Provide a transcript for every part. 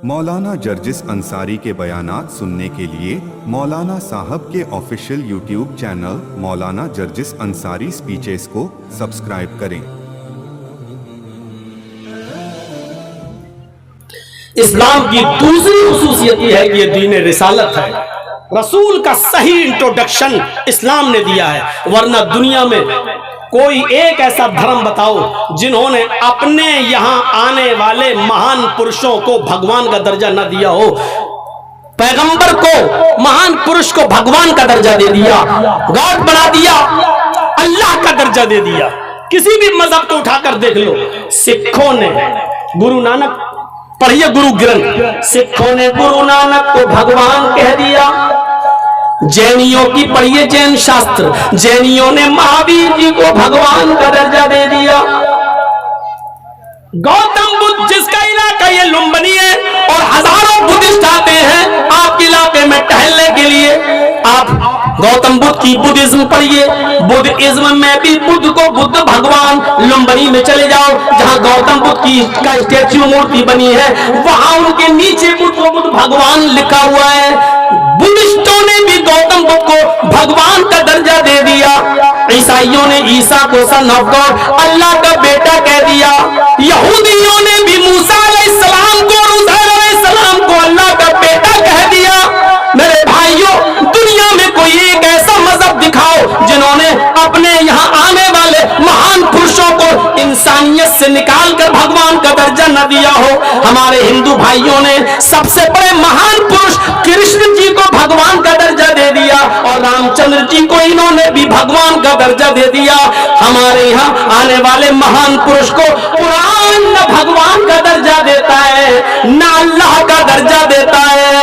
مولانا جرجس انصاری کے بیانات سننے کے لیے مولانا صاحب کے آفیشیل یوٹیوب چینل مولانا جرجس انصاری سپیچز کو سبسکرائب کریں۔ اسلام کی دوسری خصوصیت یہ ہے کہ یہ دین رسالت ہے، رسول کا صحیح انٹروڈکشن اسلام نے دیا ہے، ورنہ دنیا میں کوئی ایک ایسا دھرم بتاؤ جنہوں نے اپنے یہاں آنے والے مہان پرشوں کو بھگوان کا درجہ نہ دیا ہو۔ پیغمبر کو، مہان پرش کو بھگوان کا درجہ دے دیا، گاڈ بنا دیا، اللہ کا درجہ دے دیا۔ کسی بھی مذہب کو اٹھا کر دیکھ لو، سکھوں نے گرو نانک، پڑھیے گرو گرنتھ، سکھوں نے گرو نانک کو بھگوان کہہ دیا۔ جینیوں کی پڑھیے جین شاستر، جینیوں نے مہاویر جی کو بھگوان کا درجہ دے دیا۔ گوتم بدھ جس کا علاقہ یہ لمبنی ہے اور ہزاروں بدھسٹ آتے ہیں آپ کے علاقے میں ٹہلنے کے لیے، آپ گوتم بدھ کی بدھزم پڑھیے، بدھزم میں بھی بدھ کو بدھ بھگوان، لمبنی میں چلے جاؤ جہاں گوتم بدھ کی کا اسٹیچو مورتی بنی ہے، وہاں ان کے نیچے بدھ کو بدھ بھگوان لکھا ہوا ہے۔ بدھسٹوں نے بھی گوتم بدھ کو بھگوان کا درجہ دے دیا، عیسائیوں نے عیسیٰ کو سن آف گاڈ، اللہ کا بیٹا کہہ دیا، یہودیوں نے بھی موسیٰ علیہ السلام کو اور عزیر علیہ السلام کو اللہ کا بیٹا کہہ دیا۔ میرے بھائیوں، دنیا میں کوئی ایک ایسا مذہب دکھاؤ جنہوں نے اپنے یہاں آنے والے مہان پرشوں کو انسانیت سے نکال کر بھگوان کا درجہ نہ دیا ہو۔ ہمارے ہندو بھائیوں نے سب سے بڑے مہان پرش کرشن جی کو بھگوان کا درجہ دے دیا اور رام چندر جی کو انہوں نے بھی بھگوان کا درجہ دے دیا۔ ہمارے یہاں آنے والے مہان پرش کو قرآن نہ بھگوان کا درجہ دیتا ہے نہ اللہ کا درجہ دیتا ہے،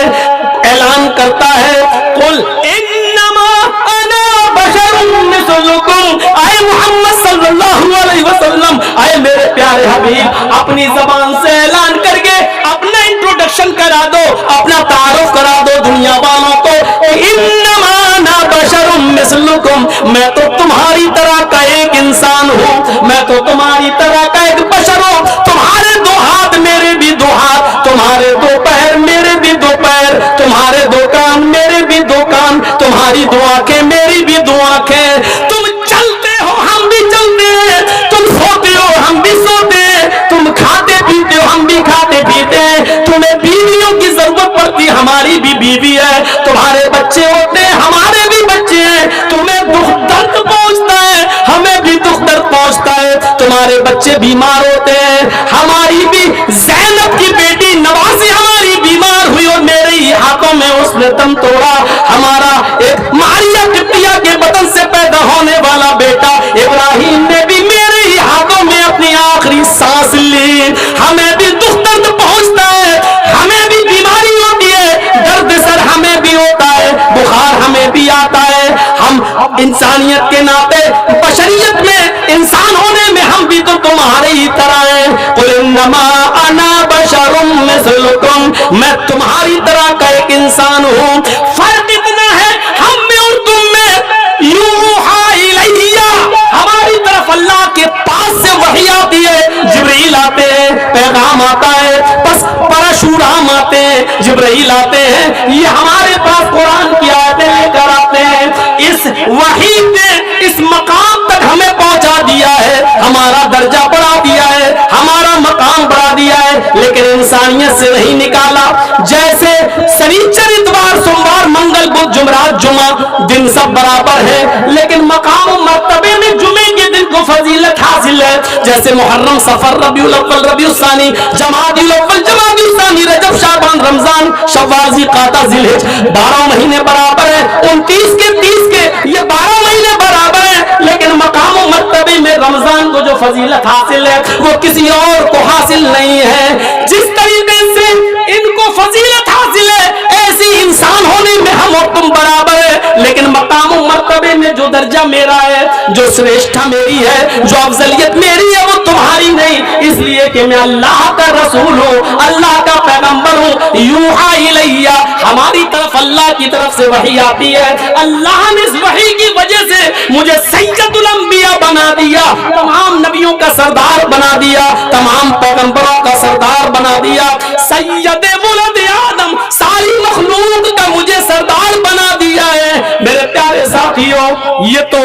اعلان کرتا ہے قل انما انا بشر مثلکم، اے محمد صلی اللہ علیہ وسلم، اے میرے پیارے حبیب، اپنی زبان سے اعلان کر کے اپنا انٹروڈکشن کرا دو، اپنا تعارف کرا دو دنیا والوں کو، انما انا بشر مثلکم، میں تو تمہاری طرح کا ایک انسان ہوں، میں تو تمہاری طرح کا ایک بشر ہوں، تمہارے دو ہاتھ میرے بھی دو ہاتھ، تمہارے دو پیر میرے بھی دو پیر، تمہارے دو کان میرے بھی دو کان، تمہاری دو آنکھیں میری بھی دو آنکھیں، تم چلتے ہو ہم بھی چلتے ہیں، تم سوتے ہو ہم بھی سوتے ہیں، تم کھاتے پیتے ہو ہم بھی کھاتے پیتے ہیں، تمہیں بیویوں کی ضرورت پڑتی ہماری بھی بیوی ہے، تمہارے بچے ہوتے ہیں ہمارے بھی بچے ہیں، تمہیں دکھ درد پہنچتا ہے ہمیں بھی دکھ درد پہنچتا ہے، تمہارے بچے بیمار ہوتے ہیں ہماری بھی، زینب کی بیٹی نوازی ہماری بیمار ہوئی اور میرے ہی ہاتھوں میں اس نے دم توڑا، ہمارا ایک ماریا قبطیہ کے بطن سے پیدا ہونے والا بیٹا ابراہیم نے بھی میرے ہی ہاتھوں میں اپنی آخری سانس لی، ہمیں بھی دکھ درد پہنچتا ہے، ہمیں بھی بیماری ہوتی ہے، درد سر ہمیں بھی ہوتا ہے، بخار ہمیں بھی آتا ہے، ہم انسانیت کے ناطے بشریت میں انسان ہونے میں ہم بھی تو تمہارے ہی طرح ہیں، قل انما انا بشر مثلکم، میں تمہاری طرح کا ایک انسان ہوں، فرق اتنا ہے ہم میں اور تم میں، یوحی الیہ، ہماری طرف اللہ کے پاس سے وحی آتی ہے، جبرائیل آتے ہیں پیغام آتا ہے، بس پرشورام آتے ہیں، جبرائیل آتے ہیں، یہ ہمارے پاس قرآن کی آیتیں لے کر آتے ہیں، اس وحی نے اس مقام تک ہمیں پہنچا دیا ہے، ہمارا درجہ بڑھا دیا ہے، ہمارا مقام بڑھا دیا ہے، لیکن انسانیت سے نہیں نکالا۔ جیسے سنیچر اتوار سوموار منگل بدھ جمعرات جمعہ دن سب برابر ہے، لیکن مقام و مرتبے میں جمعے کے دن کو فضیلت حاصل ہے، جیسے محرم صفر ربیع الاول ربیع الثانی جمادی الاول جمادی الثانی رجب شعبان رمضان شوال ذوالقعدہ ذوالحج 12 مہینے برابر ہیں، 29 کے 30 کے یہ 12 مہینے برابر ہیں، لیکن مقام و مرتبے میں رمضان کو جو فضیلت حاصل ہے وہ کسی اور کو حاصل نہیں ہے۔ جس طریقے سے ان کو فضیلت حاصل ہے ایسی انسان ہونے میں ہم اور تم برابر ہے، لیکن مقام و مرتبے میں جو درجہ میرا ہے، جو سریشٹھا میری ہے، جو افضلیت میری ہے وہ تمہاری نہیں، اس لیے کہ میں اللہ کا رسول ہوں، اللہ کا پیغمبر ہوں، یوحی الیہ، ہماری طرف اللہ کی طرف سے وحی آتی ہے. اللہ نے اس وحی کی وجہ سے مجھے سید الانبیاء بنا دیا, تمام نبیوں کا سردار بنا دیا, تمام پیغمبروں کا سردار بنا دیا, سید ولد آدم ساری مخلوق کا مجھے سردار بنا دیا ہے. میرے پیارے ساتھیوں, یہ تو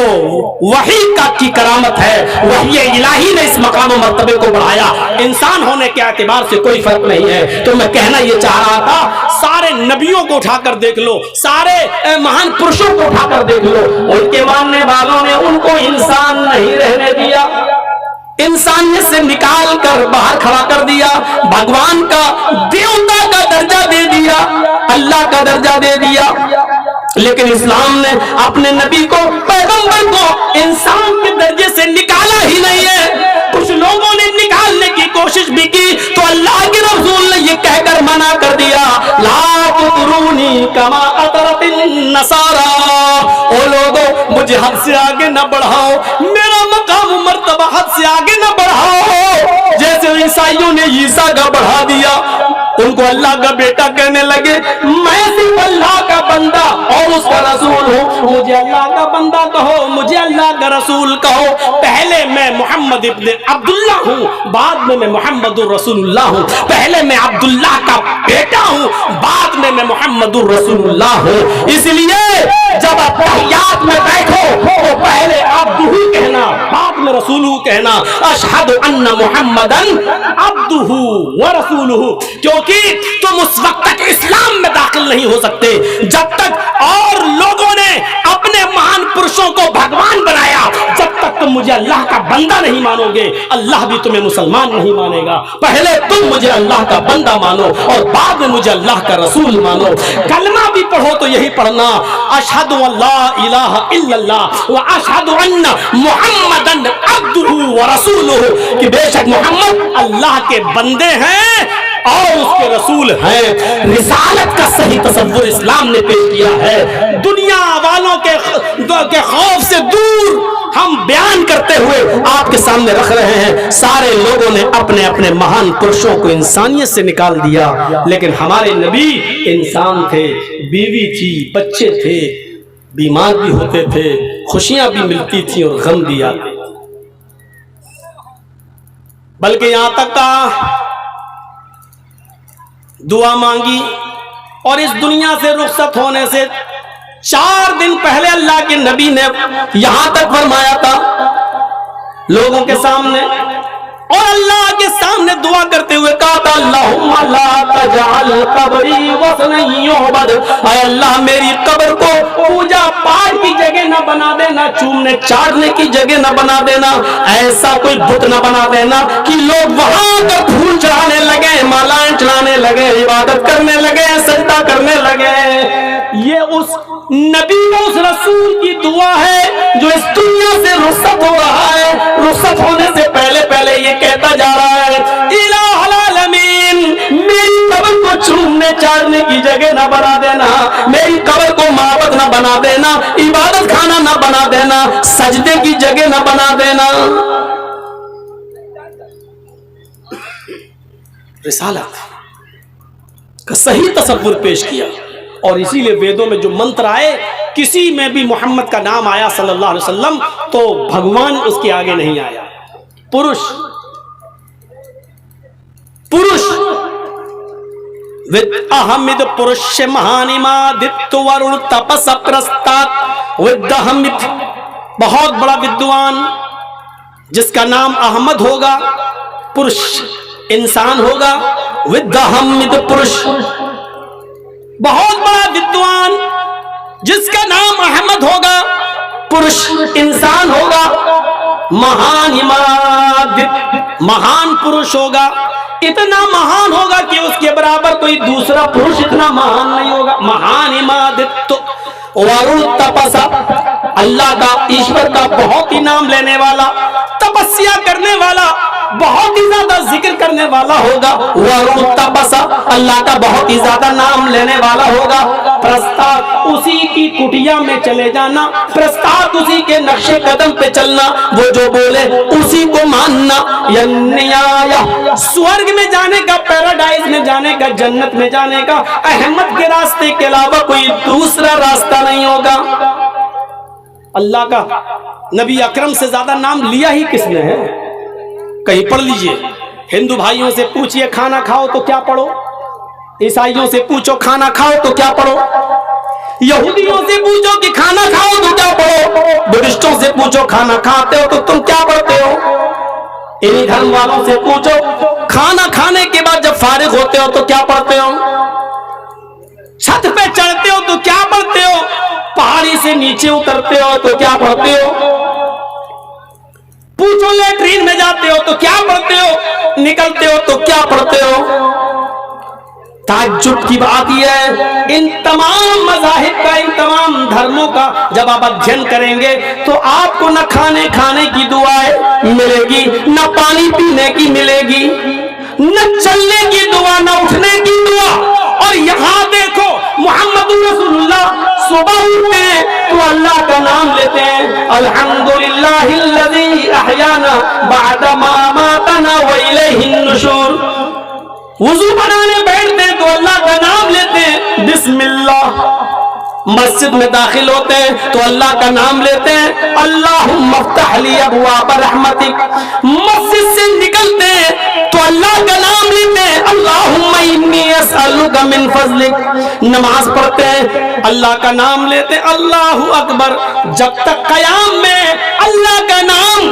وحی کی کرامت ہے. وحی الہی نے اس مقام و مرتبے کو بڑھایا. انسان ہونے کے اعتبار سے کوئی فرق نہیں ہے. تو میں کہنا یہ چاہ رہا تھا, سارے نبیوں کو اٹھا کر دیکھ لو, سارے مہان پرشوں کو اٹھا کر دیکھ لو, ان کے ماننے والوں نے ان کو انسان نہیں رہنے دیا, انسانیت سے نکال کر باہر کھڑا کر دیا, بھگوان کا دیوتا کا درجہ دے دیا, اللہ کا درجہ دے دیا. لیکن اسلام نے اپنے نبی کو, پیغمبر کو انسان کے درجے سے نکالا ہی نہیں ہے. کچھ لوگوں نے نکالنے کی کوشش بھی کی تو اللہ کے رسول نے یہ کہہ کر منع کر دیا, لا تطرونی کما اطرت النصارى, او لوگوں مجھے حد سے آگے نہ بڑھاؤ, میرا مقام و مرتبہ حد سے آگے نہ بڑھاؤ. جیسے عیسائیوں نے عیسیٰ کا بڑھا دیا, ان کو اللہ کا بیٹا کہنے لگے, میں صرف اللہ کا بندہ اور اس کا رسول ہوں, مجھے اللہ کا بندہ کہو, مجھے اللہ کا رسول کہو. پہلے میں محمد ابن عبداللہ ہوں, بعد میں محمد الرسول اللہ ہوں. پہلے میں عبداللہ کا بیٹا ہوں, بعد میں محمد الرسول اللہ ہوں. اس لیے جب آپ تحیات میں بیٹھو تو پہلے عبدہ کہنا, بعد میں رسولہ کہنا. اشہد ان محمدن عبدہ ورسولہ, کیونکہ تم اس وقت تک اسلام میں داخل نہیں ہو سکتے جب تک اور لوگوں نے اپنے مہان پرشوں کو بھگوان بنایا. جب تک تم مجھے اللہ کا بندہ نہیں مانو گے, اللہ بھی تمہیں مسلمان نہیں مانے گا. پہلے تم مجھے اللہ کا بندہ مانو اور بعد میں مجھے اللہ کا رسول مانو. کلمہ بھی پڑھو تو یہی پڑھنا, اشہد ان لا الہ الا اللہ و اشہد ان محمدن عبدہ ورسولہ, کہ بے شک محمد اللہ کے بندے ہیں اور اس کے رسول ہیں. رسالت کا صحیح تصور اسلام نے پیش کیا ہے. دنیا والوں کے خوف سے دور ہم بیان کرتے ہوئے آپ کے سامنے رکھ رہے ہیں. سارے لوگوں نے اپنے اپنے مہان پرشوں کو انسانیت سے نکال دیا, لیکن ہمارے نبی انسان تھے, بیوی تھی, بچے تھے, بیمار بھی ہوتے تھے, خوشیاں بھی ملتی تھیں اور غم بھی آتے, بلکہ یہاں تک کا دعا مانگی اور اس دنیا سے رخصت ہونے سے 4 دن پہلے اللہ کے نبی نے یہاں تک فرمایا تھا لوگوں کے سامنے اور اللہ کے سامنے دعا کرتے ہوئے کہا تھا, اللہم لا تجعل قبری وثنا یعبد, اے اللہ میری قبر کو پوجا پاٹ کی جگہ نہ بنا دینا, چومنے چاٹنے کی جگہ نہ بنا دینا, ایسا کوئی بت نہ بنا دینا کہ لوگ وہاں پر پھول چڑھانے لگے, مالائیں چڑھانے لگے, عبادت کرنے لگے, سجدہ کرنے لگے. یہ اس نبی و اس رسول کی دعا ہے جو اس دنیا سے رخصت ہو رہا ہے. رخصت ہونے سے پہلے پہلے یہ کہتا جا رہا ہے, الہ العالمین میری قبر کو چومنے چاٹنے کی جگہ نہ بنا دینا, میری قبر کو معبد نہ بنا دینا, عبادت خانہ نہ بنا دینا, سجدے کی جگہ نہ بنا دینا. رسالت کا صحیح تصور پیش کیا, اور اسی لیے ویدوں میں جو منتر آئے, کسی میں بھی محمد کا نام آیا صلی اللہ علیہ وسلم تو بھگوان اس کے آگے نہیں آیا. پرش ود احمد پرش مہانیما دت ورن تپس پرستات ود احمد, بہت بڑا ودوان جس کا نام احمد ہوگا, پرش انسان ہوگا, ود احمد پرش بہت بڑا ودوان جس کا نام احمد ہوگا, پرش انسان ہوگا, مہان امادت مہان پرش ہوگا, اتنا مہان ہوگا کہ اس کے برابر کوئی دوسرا پرش اتنا مہان نہیں ہوگا. مہان امادت ورن تپسا, اللہ کا ایشور کا بہت ہی نام لینے والا, تپسیا کرنے والا, بہت ہی زیادہ ذکر کرنے والا ہوگا. ورن تپسا اللہ کا بہت ہی زیادہ نام لینے والا ہوگا، پرستاد اسی کی کٹیا میں چلے جانا، پرستاد اسی کے نقش قدم پہ چلنا، وہ جو بولے اسی کو ماننا۔ سورگ میں جانے کا، پیراڈائز میں جانے کا، جنت میں جانے کا احمد کے راستے کے علاوہ کوئی دوسرا راستہ نہیں ہوگا۔ اللہ کا نبی اکرم سے زیادہ نام لیا ہی کس نے ہے؟ کہیں پڑھ لیجئے، ہندو بھائیوں سے پوچھئے کھانا کھاؤ تو کیا پڑھو، عیسائیوں سے پوچھو کھانا کھاؤ تو کیا پڑھو، یہودیوں سے پوچھو کہ کھانا کھاؤ تو کیا پڑھو، بدھسٹوں سے پوچھو کھانا کھاتے ہو تو تم کیا پڑھتے ہو، انہی دھرم والوں سے پوچھو کھانا کھانے کے بعد جب فارغ ہوتے ہو تو کیا پڑھتے ہو، چھت پہ چڑھتے ہو تو کیا پڑھتے ہو، پہاڑی سے نیچے اترتے ہو تو کیا پڑھتے ہو، پوچھو لیٹرین میں جاتے ہو تو کیا پڑھتے ہو، نکلتے ہو تو کیا پڑھتے ہو۔ تعجب کی بات یہ ہے، ان تمام مذاہب کا، ان تمام دھرموں کا جب آپ ادھین کریں گے تو آپ کو نہ کھانے کی دعائیں ملے گی، نہ پانی پینے کی ملے گی، نہ چلنے کی دعا، نہ اٹھنے کی دعا۔ اور یہاں دیکھو محمد رسول اللہ صبح اٹھتے ہیں تو اللہ کا نام لیتے ہیں، الحمدللہ الذی احیانا بعد ما اماتنا والیہ النشور۔ وضو بنانے بیٹھتے ہیں تو اللہ کا نام لیتے ہیں، بسم اللہ۔ مسجد میں داخل ہوتے ہیں تو اللہ کا نام لیتے ہیں، اللہم افتح لی ابواب رحمتک۔ مسجد سے نکلتے ہیں تو اللہ کا نام لیتے ہیں، اللہم انی اسألک من فضلک۔ نماز پڑھتے ہیں اللہ کا نام لیتے ہیں، اللہ اکبر۔ جب تک قیام میں اللہ کا نام،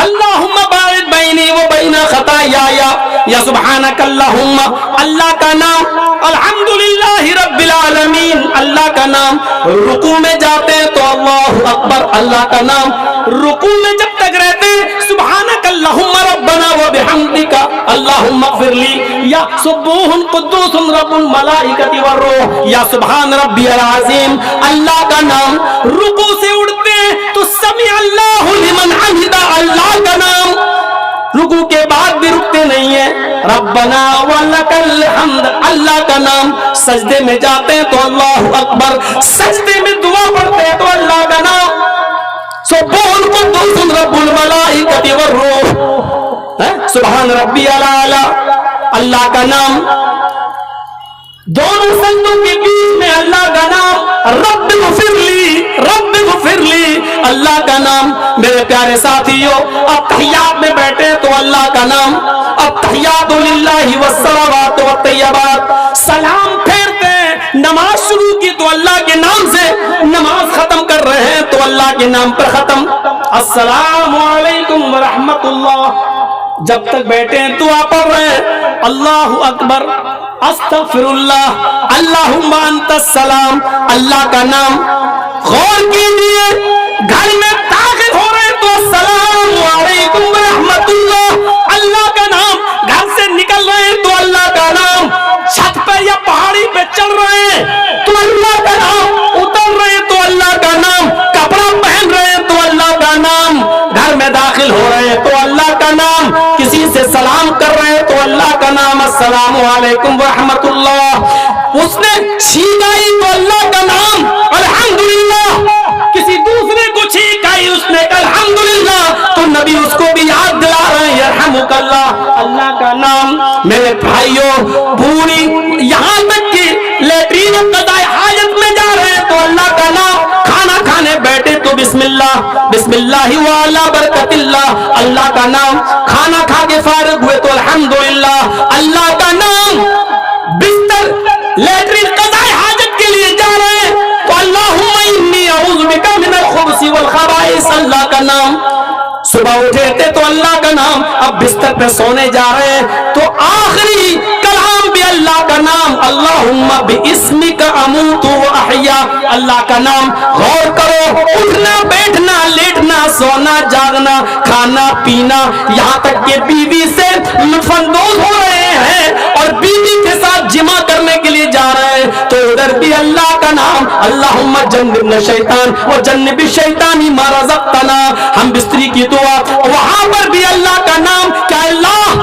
اللہم باعد بینی و بین خطایایا، یا سبحانک اللہم، اللہ کا نام، الحمدللہ رب العالمین، اللہ کا نام۔ رکوع میں جاتے ہیں تو اللہ اکبر، اللہ کا نام۔ رکوع میں جب تک رہتے ہیں سبحانک اللہم ربنا و بحمدک اللہم اغفر لی، یا سبوح قدوس رب الملائکۃ والروح، یا سبحان ربی العظیم، اللہ کا نام۔ رکوع سے اٹھتے ہیں تو سمع اللہ لمن حمدہ، اللہ کا نام۔ رکوع کے بعد بھی رکتے نہیں ہیں، ربنا ولک الحمد، اللہ کا نام۔ سجدے میں جاتے ہیں تو اللہ اکبر، سجدے میں دعا پڑھتے ہیں تو اللہ کا نام، سبحان قدوس رب الملائکۃ والروح، سبحان ربی الاعلی، اللہ کا نام۔ دونوں سجدوں کے بیچ میں اللہ کا نام، رب اغفر لی، رب اغفر لی، اللہ کا نام۔ میرے پیارے ساتھیوں، اب تحیات میں بیٹھے تو اللہ کا نام، اب تحیات للہ والصلوات والطیبات، سلام پھیرتے ہیں، نماز شروع کی تو اللہ کے نام سے، نماز ختم کر رہے ہیں تو اللہ کے نام پر ختم، السلام علیکم ورحمت اللہ۔ جب تک بیٹھے ہیں دعا پڑھ رہے ہیں، اللہ اکبر، استغفر اللہ، اللہم انت السلام، اللہ کا نام۔ غور کیجئے، گھر میں داخل ہو رہے ہیں تو السلام علیکم ورحمت اللہ، اللہ کا نام۔ گھر سے نکل رہے ہیں تو اللہ کا نام، چھت پر یا پہاڑی پہ چل رہے ہیں تو اللہ کا نام، اتر رہے ہیں تو اللہ کا نام، کپڑا پہن رہے ہیں تو اللہ کا نام، گھر میں داخل ہو رہے ہیں تو اللہ کا نام، کسی سے سلام کر رہے ہیں تو اللہ کا نام، السلام علیکم ورحمت اللہ۔ اس نے چھینک آئی تو اللہ کا نام، الحمدللہ۔ کسی دوسرے کو چھینک آئی، اس نے کہا الحمدللہ، تو نبی اس کو بھی یاد دلا رہے ہیں، یرحمک اللہ، اللہ کا نام۔ میرے بھائیوں، پوری یہاں تک کہ لیٹرین قضائے حاجت میں جا رہے ہیں تو اللہ کا نام، کھانا کھانے بیٹھے تو بسم اللہ، بسم اللہ وعلی برکت اللہ، اللہ کا نام۔ کھانا کھا کے فارغ ہوئے تو الحمدللہ، اللہ کا نام۔ بستر لیٹرین قضائے حاجت کے لیے جا رہے ہیں تو اللہم انی اعوذ بک من الخبث والخبائث، اللہ کا نام۔ صبح اٹھے تھے تو اللہ کا نام، اب بستر پہ سونے جا رہے ہیں تو آخری کلام بھی اللہ کا نام، اللہم باسمک اموت و احیا، اللہ کا نام۔ غور کرو، اٹھنا بیٹھنا لیٹنا سونا جاگنا کھانا پینا، یہاں تک کہ بیوی سے لطف اندوز ہو رہے ہیں اور بیوی کے ساتھ جمع کرنے کے لیے جا رہے ہیں تو ادھر بھی اللہ کا نام، اللہم جنبنا شیطان و جنب الشیطان ما رزقتنا، ہم بستری کی دعا، وہاں پر بھی اللہ کا نام، کہ اللہ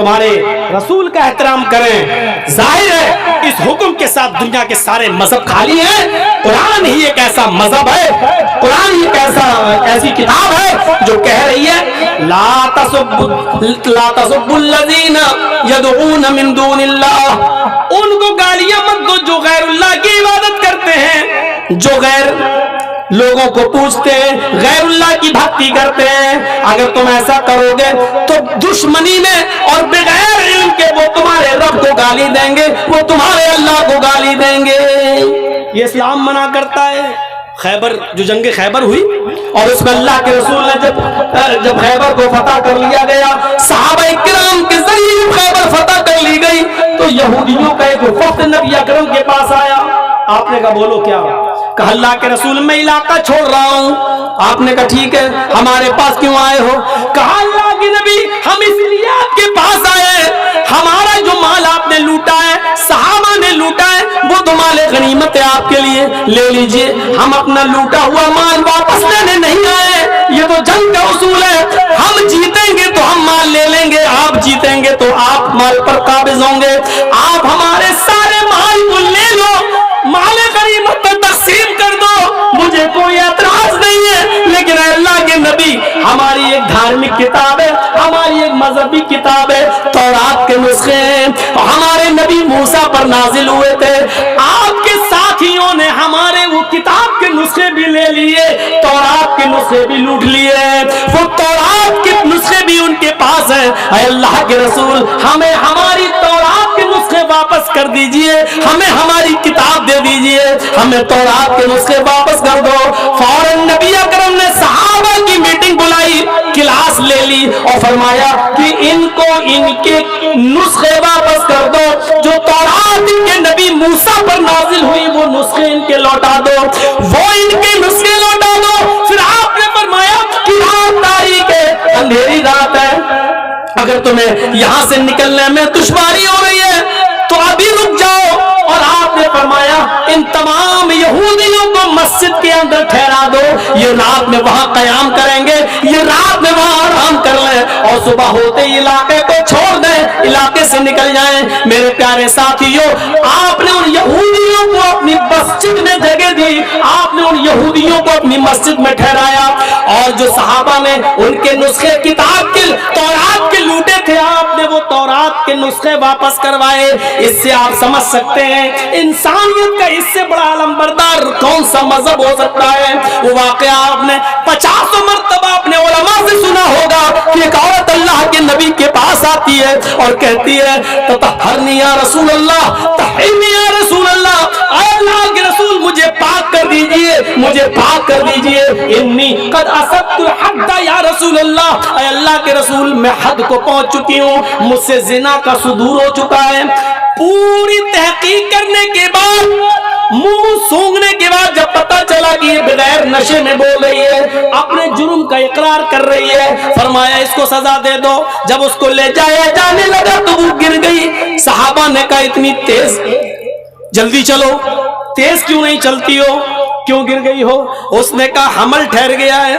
تمہارے رسول کا احترام کریں. ظاہر ہے اس حکم کے ساتھ دنیا کے سارے مذہب خالی ہیں. قرآن ہی ایک ایسا مذہب ہے, قرآن ہی ایسی کتاب ہے جو کہہ رہی ہے لا تسبوا الذین یدعون من دون اللہ, ان کو گالیاں مت دو جو غیر اللہ کی عبادت کرتے ہیں, جو غیر لوگوں کو پوچھتے ہیں, غیر اللہ کی بھکتی کرتے ہیں. اگر تم ایسا کرو گے تو دشمنی میں اور بغیر علم کے وہ تمہارے رب کو گالی دیں گے, وہ تمہارے اللہ کو گالی دیں گے. یہ اسلام منع کرتا ہے. خیبر, جو جنگ خیبر ہوئی اور اس میں اللہ کے رسول نے جب خیبر کو فتح کر لیا گیا, صحابہ کرام کے ذریعے خیبر فتح کر لی گئی, تو یہودیوں کا ایک وفد نبی اکرم کے پاس آیا. آپ نے کہا بولو کیا؟ کہا اللہ کے رسول میں علاقہ چھوڑ رہا ہوں. آپ نے کہا ٹھیک ہے, ہمارے پاس کیوں آئے ہو؟ کہا اللہ کے نبی ہم اس لیے آپ کے پاس آئے ہیں, ہمارا جو مال آپ نے لوٹا ہے, صحابہ نے لوٹا ہے, وہ تو مال غنیمت ہے آپ کے لیے, لے لیجئے. ہم اپنا لوٹا ہوا مال واپس لینے نہیں آئے, یہ تو جنگ کا اصول ہے. ہم جیتیں گے تو ہم مال لے لیں گے, آپ جیتیں گے تو آپ مال پر قابض ہوں گے. آپ ہمارے سارے مال کو لے لو, مال غنیمت پر تقسیم کر دو, مجھے کوئی اعتراض نہیں ہے. لیکن اللہ کے نبی ہماری ایک دھارمک کتاب ہے, ہماری ایک مذہبی کتاب ہے, تورات کے نسخے ہیں, ہمارے نبی موسیٰ پر نازل ہوئے تھے. آپ کے ساتھیوں نے ہمارے وہ کتاب کے نسخے بھی لے لیے, تورات کے نسخے بھی لوٹ لیے, وہ تورات کے نسخے بھی ان کے پاس ہیں. اے اللہ کے رسول ہمیں ہماری تورات کے نسخے واپس کر دیجئے, ہمیں ہماری کتاب دے دیجئے, ہمیں تورات کے نسخے واپس کر دو. فوراً نبی اکرم نے صحابہ کی میٹنگ بلائی, کلاس لے لی اور فرمایا کہ ان کو ان کے نسخے واپس کر دو, جو تورات کے نبی موسیٰ پر نازل ہوئی وہ نسخے ان کے لوٹا دو, وہ ان کے نسخے لوٹا دو. پھر آپ نے فرمایا کہ رات تاریک ہے, اندھیری رات ہے, اگر تمہیں یہاں سے نکلنے میں دشواری ہو رہی ہے تو ابھی رک جاؤ. اور آپ نے فرمایا ان تمام یہودیوں کو مسجد کے اندر ٹھہرا دو, یہ رات میں وہاں قیام کریں گے, یہ رات میں وہاں آرام کر لیں, اور صبح ہوتے ہی علاقے کو چھوڑ دیں, علاقے سے نکل جائیں. میرے پیارے ساتھیوں, آپ نے ان یہودیوں کو اپنی مسجد میں جگہ دی, آپ نے ان یہودیوں کو اپنی مسجد میں ٹھہرایا, اور جو صحابہ نے ان کے نسخے کتاب کے تورات کے لوٹے تھے, آپ نے وہ تورات کے نسخے واپس کروائے. اس سے آپ سمجھ سکتے ہیں انسانیت کا اس سے بڑا علمبردار کون سا مذہب ہو سکتا ہے. وہ واقعہ آپ نے 50 مرتبہ اپنے علماء سے سنا ہوگا کہ ایک عورت اللہ کے نبی کے پاس آتی ہے اور کہتی ہے تطہرنی یا رسول اللہ, طہرنی یا رسول اللہ, اے اللہ کے رسول مجھے پاک کر دیجئے, مجھے پاک کر دیجئے. انی قد اصبت الحد یا رسول اللہ, اے اللہ کے رسول میں حد کو پہنچ چکی ہوں, مجھ سے زنا کا صدور ہو چکا ہے. پوری تحقیق کرنے کے بعد, منہ سونگنے کے بعد جب پتہ چلا کہ یہ بغیر نشے میں بول رہی ہے, اپنے جرم کا اقرار کر رہی ہے, فرمایا اس کو سزا دے دو. جب اس کو لے جانے لگا تو وہ گر گئی. صحابہ نے کہا اتنی تیز, جلدی چلو, تیز کیوں نہیں چلتی ہو, کیوں گر گئی ہو؟ اس نے کہا حمل ٹھہر گیا ہے,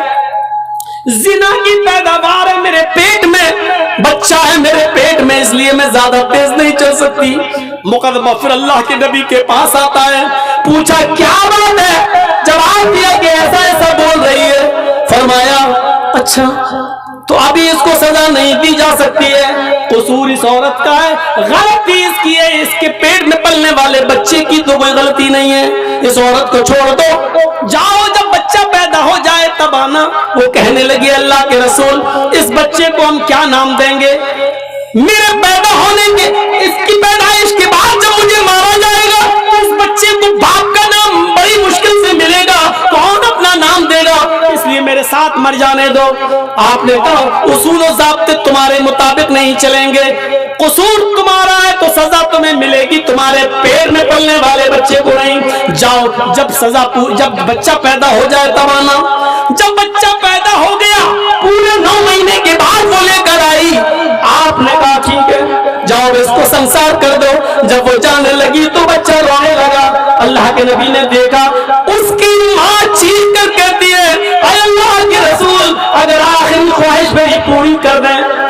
زنا کی پیداوار ہے میرے پیٹ میں, بچہ ہے میرے پیٹ میں, اس لیے میں زیادہ تیز نہیں چل سکتی. مقدمہ پھر اللہ کے نبی کے پاس آتا ہے, پوچھا کیا بات ہے, جواب دیا کہ ایسا ایسا بول رہی ہے. فرمایا اچھا تو ابھی اس کو سزا نہیں دی جا سکتی ہے, قصور اس عورت کا ہے, غلطی اس کی ہے, اس کے پیٹ میں پلنے والے بچے کی تو کوئی غلطی نہیں ہے, اس عورت کو چھوڑ دو, جاؤ جب بچہ پیدا ہو جائے تب آنا. وہ کہنے لگی اللہ کے رسول اس بچے کو ہم کیا نام دیں گے؟ میرے پیدا ہونے کے, اس کی پیدائش کے بعد جب مجھے مارا جائے گا تو اس بچے کو باپ کا نام بڑی مشکل سے ملے گا, کون اپنا نام دے گا, اس لیے میرے ساتھ مر جانے دو. آپ نے کہا اصول و ضابطے تمہارے مطابق نہیں چلیں گے, قصور تمہارا ہے تو سزا تمہیں ملے گی, تمہارے پیر میں پلنے والے بچے کو نہیں. جاؤ جب بچہ پیدا ہو جائے تب آنا. جب بچہ پیدا ہو گیا پورے 9 مہینے کے بعد وہ لے کر آئی. آپ نے کہا ٹھیک ہے جاؤ اس کو سنسار کر دو. جب وہ جانے لگی تو بچہ رونے لگا. اللہ کے نبی نے دیکھا, اس کی ماں چیخ کر کہتی ہے اے اللہ کے رسول اگر آخری خواہش میری پوری کر دیں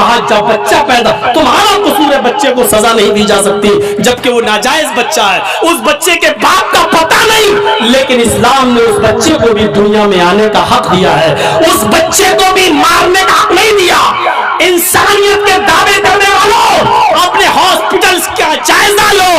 کہا جب بچہ پیدا تمہارا قصور ہے, بچے کو سزا نہیں دی جا سکتی جبکہ وہ ناجائز بچہ ہے, اس بچے کے باپ کا پتہ نہیں, لیکن اسلام نے اس بچے کو بھی دنیا میں آنے کا حق دیا ہے, اس بچے کو بھی مارنے کا حق نہیں دیا. انسانیت کے دعوے کرنے والوں اپنے ہاسپٹلز کا جائزہ لو.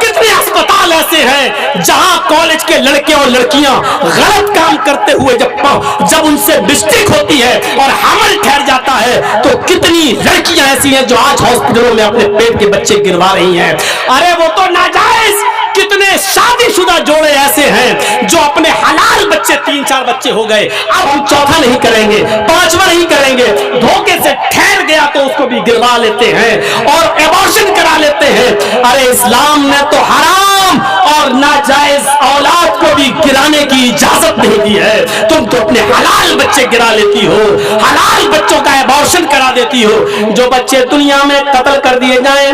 کتنے اسپتال ایسے ہیں جہاں کالج کے لڑکے اور لڑکیاں غلط کام کرتے ہوئے جب ان سے مسٹیک ہوتی ہے اور حمل ٹھہر جاتا ہے تو کتنی لڑکیاں ایسی ہیں جو آج ہاسپٹلوں میں اپنے پیٹ کے بچے گروا رہی ہیں. ارے وہ تو ناجائز. کتنے شادی شدہ جوڑے ایسے ہیں جو اپنے حلال بچے 3-4 بچے ہو گئے, اب ہم چوتھا نہیں کریں گے, 5واں نہیں کریں گے, دھوکے سے ٹھہر گیا تو اس کو بھی گروا لیتے ہیں اور ایبارشن کرا لیتے ہیں. ارے اسلام نے تو حرام اور ناجائز اولاد کو بھی گرانے کی اجازت نہیں دی ہے. تم تو اپنے حلال بچے گرا لیتی ہو, حلال بچوں کا ایبارشن کرا دیتی ہو. جو بچے دنیا میں قتل کر دیے جائیں,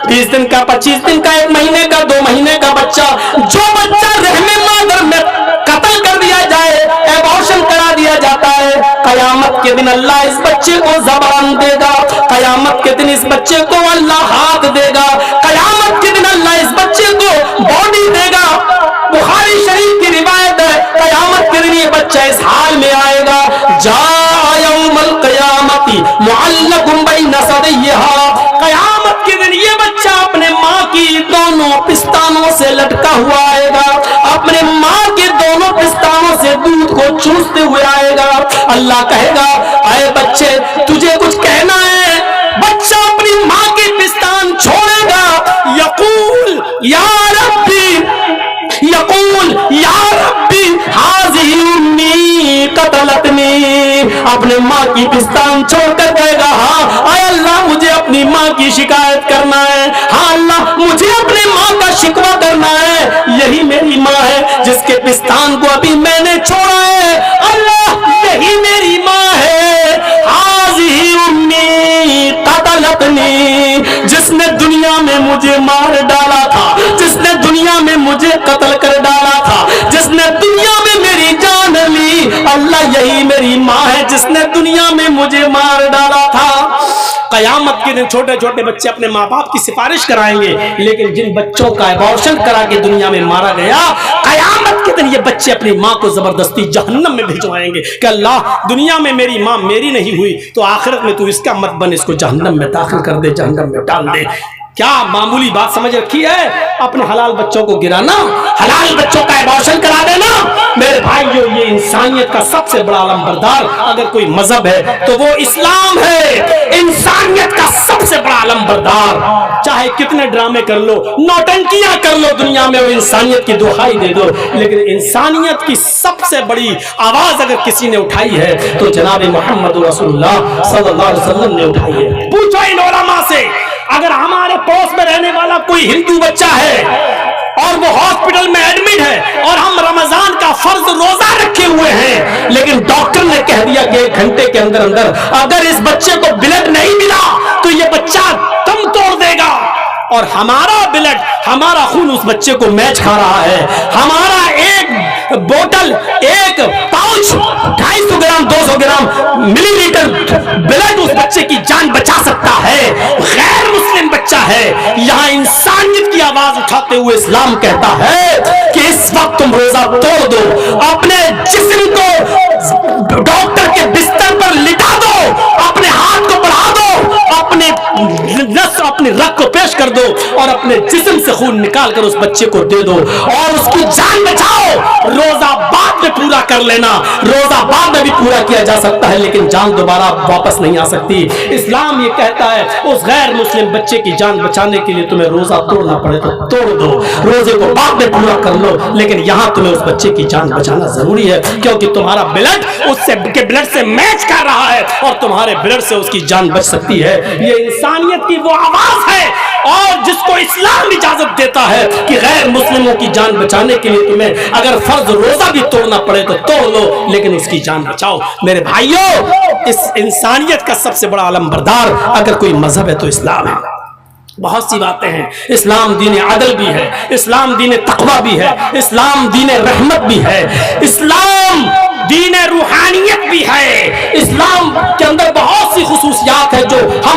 20 دن کا, 25 دن کا, 1 مہینے کا, 2 مہینے کا بچہ, جو بچہ رحم مادر میں قتل کر دیا جائے, ایبارشن کرا دیا جاتا ہے, قیامت کے دن اللہ اس بچے کو زبان دے گا, قیامت کے دن اس بچے کو اللہ ہاتھ دے گا, قیامت کے دن اللہ اس بچے کو باڈی دے گا. بخاری شریف کی روایت ہے, قیامت کے دن یہ بچہ اس حال میں آئے گا, جاء یوم القیامت معلق بین ثدیہا. قیامت کے دن یہ بچہ اپنے ماں کی دونوں پستانوں سے لٹکا ہوا آئے گا, اپنے ماں کے دونوں پستانوں سے دودھ کو چوستے ہوئے آئے گا. اللہ کہے گا اے بچے تجھے کچھ کہنا ہے؟ بچہ اپنی ماں کے پستان چھوڑے گا, یقول یا ربی, یقول یا ربی ہذہ امی قتلتنی. اپنے ماں کی پستان چھوڑ کر کہے گا ہاں اے اللہ مجھے اپنی ماں کی شکایت کرنا ہے, ہاں اللہ مجھے اپنے ماں کا شکوہ کرنا ہے, یہی میری ماں ہے جس کے پستان کو ابھی میں نے چھوڑا ہے, اللہ یہی میری ماں ہے, ہذہ امی قتلتنی, جس نے دنیا میں مجھے مار ڈالا تھا, جس نے دنیا میں مجھے قتل کر ڈالا تھا, جس نے دنیا میں میری جان لی, اللہ یہی میری ماں ہے جس نے دنیا میں مجھے مار ڈالا تھا. قیامت کے دن چھوٹے چھوٹے بچے اپنے ماں باپ کی سفارش کرائیں گے, لیکن جن بچوں کا ایبارشن کرا کے دنیا میں مارا گیا, قیامت کے دن یہ بچے اپنی ماں کو زبردستی جہنم میں بھیجوائیں گے کہ اللہ دنیا میں میری ماں میری نہیں ہوئی تو آخرت میں تو اس کا مت بن, اس کو جہنم میں داخل کر دے, جہنم میں ڈال دے. کیا معمولی بات سمجھ رکھی ہے اپنے حلال بچوں کو گرانا, حلال بچوں کا ایبارشن کرا دینا؟ میرے بھائیو یہ انسانیت کا سب سے بڑا علمبردار اگر کوئی مذہب ہے تو وہ اسلام ہے. انسانیت کا سب سے بڑا علمبردار, چاہے کتنے ڈرامے کر لو, نوٹنکیاں کر لو دنیا میں, وہ انسانیت کی دہائی دے دو, لیکن انسانیت کی سب سے بڑی آواز اگر کسی نے اٹھائی ہے تو جناب محمد رسول اللہ صلی اللہ علیہ وسلم نے اٹھائی ہے. پوچھو ان علماء سے, اگر ہمارے پڑوس میں رہنے والا کوئی ہندو بچہ ہے اور وہ ہاسپٹل میں ایڈمٹ ہے اور ہم رمضان کا فرض روزہ رکھے ہوئے ہیں, لیکن ڈاکٹر نے کہہ دیا کہ 1 گھنٹے کے اندر اندر اگر اس بچے کو بلڈ نہیں ملا تو یہ بچہ دم توڑ دے گا, اور ہمارا بلڈ, ہمارا خون اس بچے کو میچ کھا رہا ہے, ہمارا ایک بوتل, ایک پاؤچ 250 گرام 200 گرام ملی لیٹر بلڈ اس بچے کی جان بچا سکتا ہے, غیر مسلم بچہ ہے. یہاں انسانیت کی آواز اٹھاتے ہوئے اسلام کہتا ہے کہ اس وقت تم روزہ توڑ دو, اپنے جسم کو ڈاکٹر کے بستر پر لٹا دو, اپنے ہاتھ کو بڑھا دو, اپنے نس اپنی رگ کو پیش کر دو اور اپنے جسم سے خون نکال کر اس بچے کو دے دو اور اس کی جان بچاؤ. روزہ بعد میں پورا کر لینا, روزہ بعد میں بھی پورا کیا جا سکتا ہے لیکن جان دوبارہ واپس نہیں آ سکتی. اسلام یہ کہتا ہے اس غیر مسلم بچے کی جان بچانے کے لیے تمہیں روزہ توڑنا پڑے تو توڑ دو, روزے کو بعد میں پورا کر لو, لیکن یہاں تمہیں اس بچے کی جان بچانا ضروری ہے کیونکہ تمہارا بلڈ اس سے کے بلڈ سے میچ کر رہا ہے اور تمہارے بلڈ سے اس کی جان بچ سکتی ہے. یہ انسانیت کی وہ آواز ہے اور جس کو اسلام اجازت دیتا ہے کہ غیر مسلموں کی جان بچانے کے لیے تمہیں اگر فرض روزہ بھی توڑنا پڑے تو توڑ لو لیکن اس کی جان بچاؤ. میرے بھائیوں اس انسانیت کا سب سے بڑا علمبردار اگر کوئی مذہب ہے تو اسلام ہے. بہت سی باتیں ہیں, اسلام دین عدل بھی ہے, اسلام دین تقوی بھی ہے, اسلام دین رحمت بھی ہے, اسلام دین روحانیت بھی ہے, اسلام کے اندر بہت سی خصوصیات ہیں جو ہم